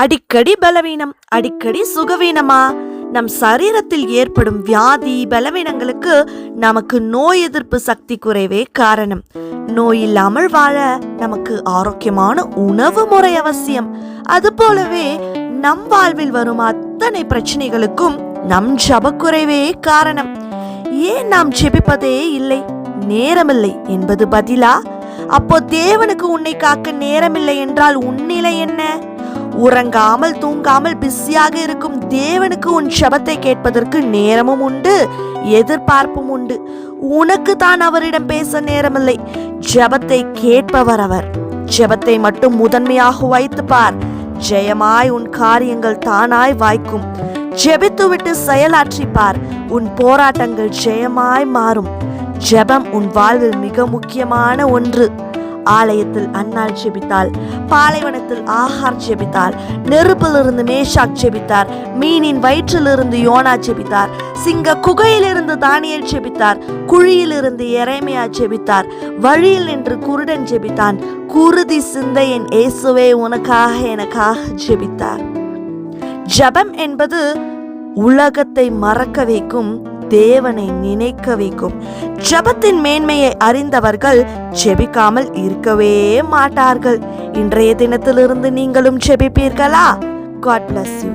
அடிக்கடி பலவீனம், அடிக்கடி சுகவீனமா? நம் சரீரத்தில் ஏற்படும் வியாதி பலவீனங்களுக்கு நமக்கு நோய் எதிர்ப்பு சக்தி குறைவே காரணம். நோய் இல்லாமல் வாழ நமக்கு ஆரோக்கியமான உணவு முறை அவசியம். அது போலவே நம் வாழ்வில் வரும் அத்தனை பிரச்சனைகளுக்கும் நம் ஜபக்குறைவே காரணம். ஏன் நாம் ஜெபிப்பதே இல்லை, நேரமில்லை என்பது பதிலா? அப்போ தேவனுக்கு உன்னை காக்க நேரமில்லை என்றால் உன்னிலை என்ன? உறங்காமல் தூங்காமல் பிஸியாக இருக்கும் தேவனுக்கு உன் ஜெபத்தை கேட்பதற்கு நேரமும் உண்டு, எதிர்பார்ப்பும் உண்டு. உனக்கு தான் அவரிடம் பேச நேரமில்லை. ஜெபத்தை கேட்பவர் அவர். ஜெபத்தை மட்டும் முதன்மையாக வைத்து பார். ஜெயமாய் உன் காரியங்கள் தானாய் வாய்க்கும். ஜெபித்துவிட்டு செயலாற்றிப்பார். உன் போராட்டங்கள் ஜெயமாய் மாறும். ஜெபம் உன் வாழ்வில் மிக முக்கியமான ஒன்று. ஆலயத்தில் அன்னாள் ஜெபித்தாள், பாலைவனத்தில் ஆகார் ஜெபித்தார், நெருப்பிலிருந்து மேஷாக் ஜெபித்தார், மீனின் வயிற்றிலிருந்து யோனா ஜெபித்தார், சிங்க குகையிலிருந்து தானியேல் ஜெபித்தார், குழியிலிருந்து எரேமியா ஜெபித்தார், வழியில் நின்று குருடன் ஜெபித்தான், குருதி சிந்தை என் இயேசுவே உனக்காக எனக்காக ஜெபித்தார். ஜெபம் என்பது உலகத்தை மறக்க வைக்கும், தேவனை நினைக்க வைக்கும். ஜெபத்தின் மேன்மையை அறிந்தவர்கள் ஜெபிக்காமல் இருக்கவே மாட்டார்கள். இன்றைய தினத்திலிருந்து நீங்களும் ஜெபிப்பீர்களா? God bless you.